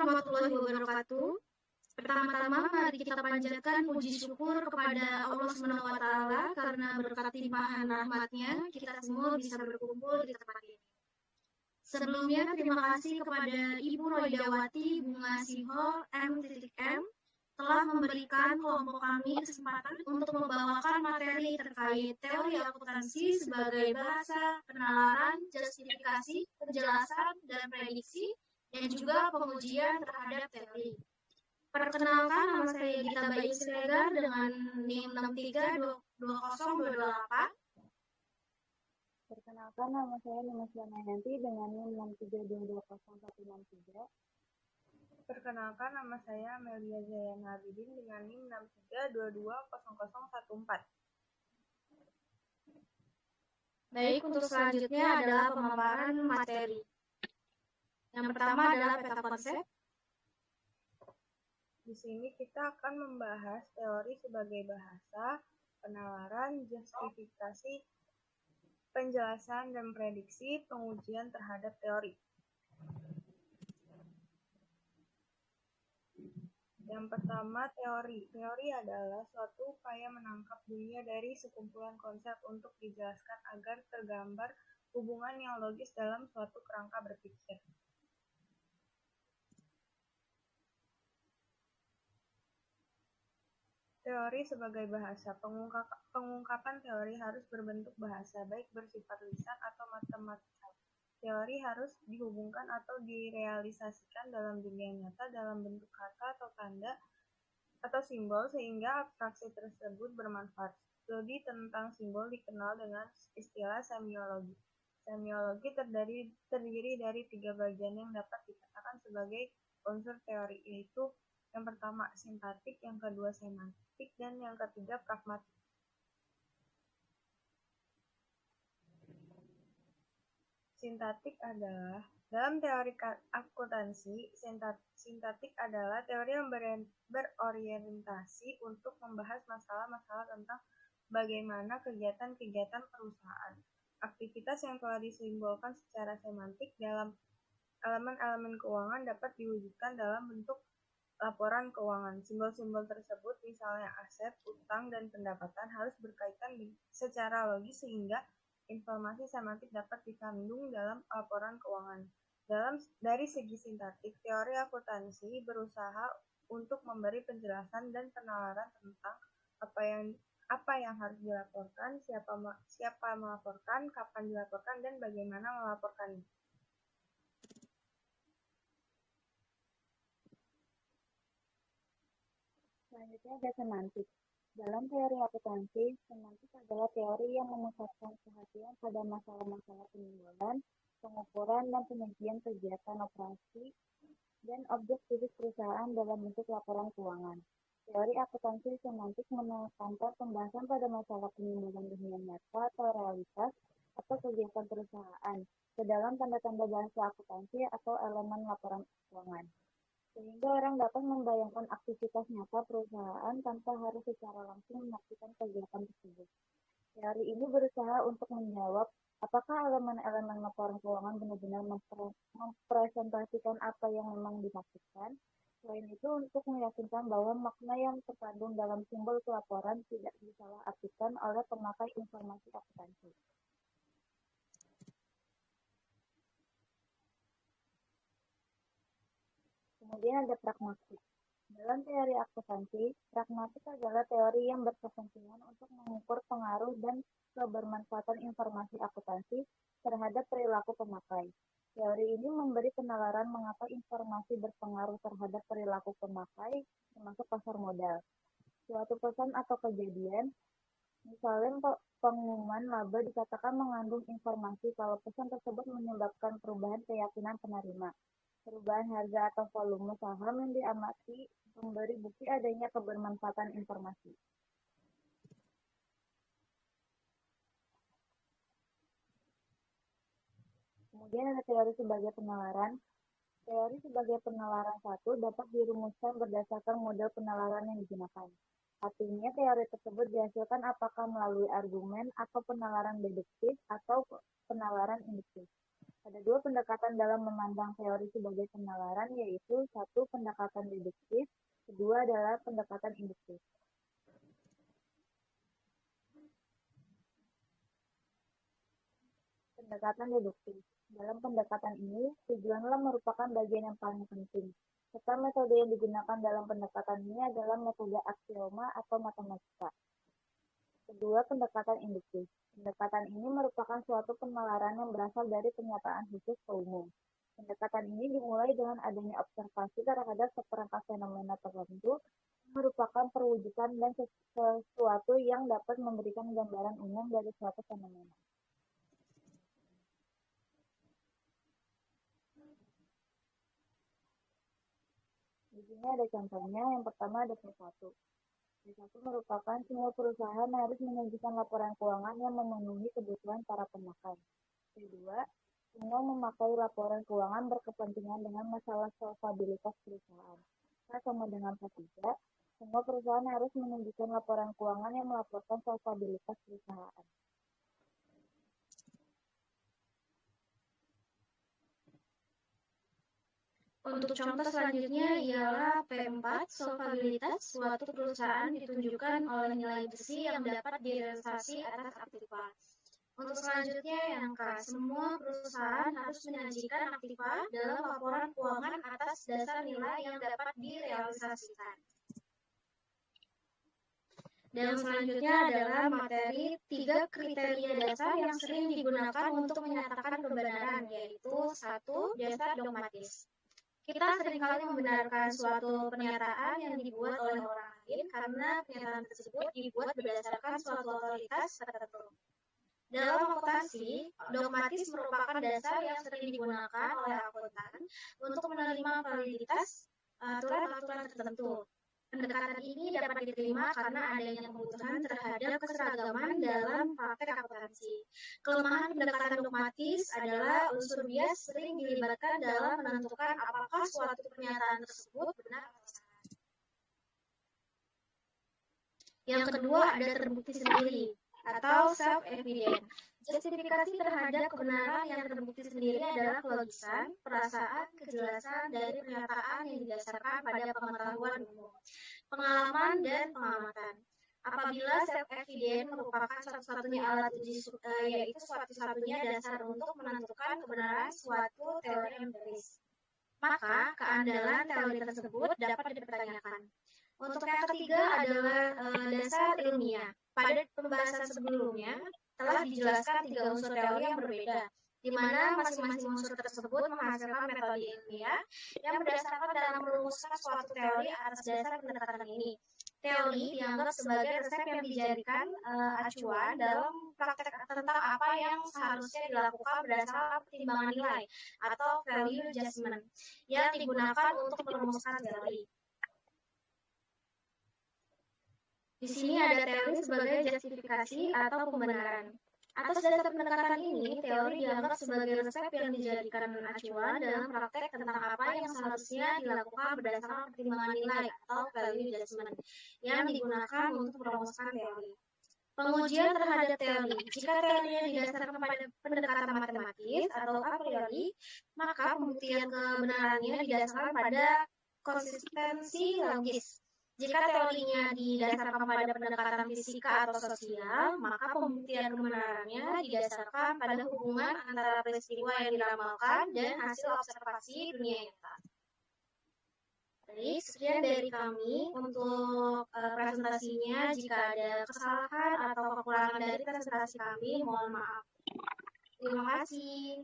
warahmatullahi wabarakatuh. Pertama-tama mari kita panjatkan puji syukur kepada Allah Subhanahu wa taala karena berkat limpahan rahmatnya kita semua bisa berkumpul di tempat ini. Sebelumnya terima kasih kepada Ibu Roydawati Bunga Siho M.M telah memberikan kelompok kami kesempatan untuk membawakan materi terkait teori akuntansi sebagai bahasa, penalaran, justifikasi, penjelasan, dan prediksi, dan juga pengujian terhadap teori. Perkenalkan, nama saya Gita Bayu Siregar dengan NIM 6320208. Perkenalkan, nama saya Nima Yanti dengan NIM 632204163. Perkenalkan, nama saya Melia Zayana Abidin dengan NIM 632200014. Baik, untuk selanjutnya adalah pemaparan materi. Yang pertama adalah peta konsep. Di sini kita akan membahas teori sebagai bahasa, penalaran, justifikasi, penjelasan dan prediksi, pengujian terhadap teori. Yang pertama, teori. Teori adalah suatu upaya menangkap dunia dari sekumpulan konsep untuk dijelaskan agar tergambar hubungan yang logis dalam suatu kerangka berpikir. Teori sebagai bahasa. Pengungkapan teori harus berbentuk bahasa, baik bersifat lisan atau matematika. Teori harus dihubungkan atau direalisasikan dalam dunia nyata dalam bentuk kata atau tanda atau simbol sehingga abstraksi tersebut bermanfaat. Studi tentang simbol dikenal dengan istilah semiologi. Semiologi terdiri dari 3 bagian yang dapat dikatakan sebagai unsur teori, yaitu yang pertama sintaktik, yang kedua semantik, dan yang ketiga pragmatik. Sintaktik adalah, dalam teori akuntansi, sintaktik adalah teori yang berorientasi untuk membahas masalah-masalah tentang bagaimana kegiatan-kegiatan perusahaan. Aktivitas yang telah disimbolkan secara semantik dalam elemen-elemen keuangan dapat diwujudkan dalam bentuk laporan keuangan. Simbol-simbol tersebut, misalnya aset, utang, dan pendapatan, harus berkaitan secara logis sehingga informasi semantik dapat dikandung dalam laporan keuangan. Dari segi sintaktik, teori akuntansi berusaha untuk memberi penjelasan dan penalaran tentang apa yang harus dilaporkan, siapa melaporkan, kapan dilaporkan, dan bagaimana melaporkannya. Selanjutnya ada semantik. Dalam teori akuntansi, semantik adalah teori yang memusatkan perhatian pada masalah-masalah penyimbolan, pengukuran, dan penyajian kegiatan operasi dan objek fisik perusahaan dalam bentuk laporan keuangan. Teori akuntansi semantik menekankan pembahasan pada masalah penyimbolan dunia nyata atau realitas atau kegiatan perusahaan ke dalam tanda-tanda bahasa akuntansi atau elemen laporan keuangan, sehingga orang dapat membayangkan aktivitas nyata perusahaan tanpa harus secara langsung menyaksikan kegiatan tersebut. Teori ini berusaha untuk menjawab apakah elemen-elemen laporan keuangan benar-benar mempresentasikan apa yang memang dimaksudkan. Selain itu, untuk meyakinkan bahwa makna yang terkandung dalam simbol pelaporan tidak disalahartikan oleh pemakai informasi akuntansi. Kemudian ada pragmatik. Dalam teori akuntansi, pragmatik adalah teori yang berkepentingan untuk mengukur pengaruh dan kebermanfaatan informasi akuntansi terhadap perilaku pemakai. Teori ini memberi penalaran mengapa informasi berpengaruh terhadap perilaku pemakai, termasuk pasar modal. Suatu pesan atau kejadian, misalnya pengumuman laba dikatakan mengandung informasi kalau pesan tersebut menyebabkan perubahan keyakinan penerima. Perubahan harga atau volume saham yang diamati memberi bukti adanya kebermanfaatan informasi. Kemudian ada teori sebagai penalaran. Teori sebagai penalaran satu dapat dirumuskan berdasarkan model penalaran yang digunakan. Artinya teori tersebut dihasilkan apakah melalui argumen atau penalaran deduktif atau penalaran induktif. Ada dua pendekatan dalam memandang teori sebagai penalaran, yaitu satu pendekatan deduktif, kedua adalah pendekatan induktif. Pendekatan deduktif. Dalam pendekatan ini, tujuanlah merupakan bagian yang paling penting. Serta metode yang digunakan dalam pendekatan ini adalah metode aksioma atau matematika. Kedua, pendekatan induktif. Pendekatan ini merupakan suatu penalaran yang berasal dari pernyataan khusus ke umum. Pendekatan ini dimulai dengan adanya observasi terhadap seperangkat fenomena tertentu yang merupakan perwujudan dan sesuatu yang dapat memberikan gambaran umum dari suatu fenomena. Di sini ada contohnya. Yang pertama ada P1. P1 merupakan semua perusahaan harus menyajikan laporan keuangan yang memenuhi kebutuhan para pemakai. P2, semua memakai laporan keuangan berkepentingan dengan masalah solvabilitas perusahaan. Sama dengan P3, semua perusahaan harus menunjukkan laporan keuangan yang melaporkan solvabilitas perusahaan. Untuk contoh selanjutnya ialah P4, solvabilitas suatu perusahaan ditunjukkan oleh nilai besi yang dapat direalisasi atas aktiva. Untuk selanjutnya yang K, semua perusahaan harus menyajikan aktiva dalam laporan keuangan atas dasar nilai yang dapat direalisasikan. Dan selanjutnya adalah materi 3 kriteria dasar yang sering digunakan untuk menyatakan kebenaran, yaitu 1. Dasar dogmatis. Kita seringkali membenarkan suatu pernyataan yang dibuat oleh orang lain karena pernyataan tersebut dibuat berdasarkan suatu otoritas tertentu. Dalam akuntansi, dogmatis merupakan dasar yang sering digunakan oleh akuntan untuk menerima validitas aturan-aturan tertentu. Pendekatan ini dapat diterima karena adanya kebutuhan terhadap keseragaman dalam praktek akuntansi. Kelemahan pendekatan dogmatis adalah unsur bias sering dilibatkan dalam menentukan apakah suatu pernyataan tersebut benar atau salah. Yang kedua ada terbukti sendiri atau self-evident. Justifikasi terhadap kebenaran yang terbukti sendiri adalah kelogisan, perasaan, kejelasan dari pernyataan yang didasarkan pada pengetahuan umum, pengalaman, dan pengamatan. Apabila self-evident merupakan satu-satunya alat uji, yaitu satu-satunya dasar untuk menentukan kebenaran suatu teori empiris, maka keandalan teori tersebut dapat dipertanyakan. Untuk yang ketiga adalah dasar ilmiah. Pada pembahasan sebelumnya telah dijelaskan 3 unsur teori yang berbeda, di mana masing-masing unsur tersebut menghasilkan metode ilmiah yang berdasarkan dalam merumuskan suatu teori atas dasar pendekatan ini. Teori dianggap sebagai resep yang dijadikan acuan dalam praktek tentang apa yang seharusnya dilakukan berdasarkan pertimbangan nilai atau value judgment yang digunakan untuk merumuskan teori. Di sini ada teori sebagai justifikasi atau pembenaran. Atas dasar pendekatan ini, teori dianggap sebagai resep yang dijadikan acuan dalam praktek tentang apa yang seharusnya dilakukan berdasarkan pertimbangan nilai atau value judgment yang digunakan untuk merumuskan teori. Pengujian terhadap teori. Jika teorinya didasarkan pada pendekatan matematis atau a priori, maka pembuktian kebenarannya didasarkan pada konsistensi logis. Jika teorinya didasarkan pada pendekatan fisika atau sosial, maka pembuktian kebenarannya didasarkan pada hubungan antara peristiwa yang diramalkan dan hasil observasi dunia nyata. Baik, sekian dari kami untuk presentasinya. Jika ada kesalahan atau kekurangan dari presentasi kami, mohon maaf. Terima kasih.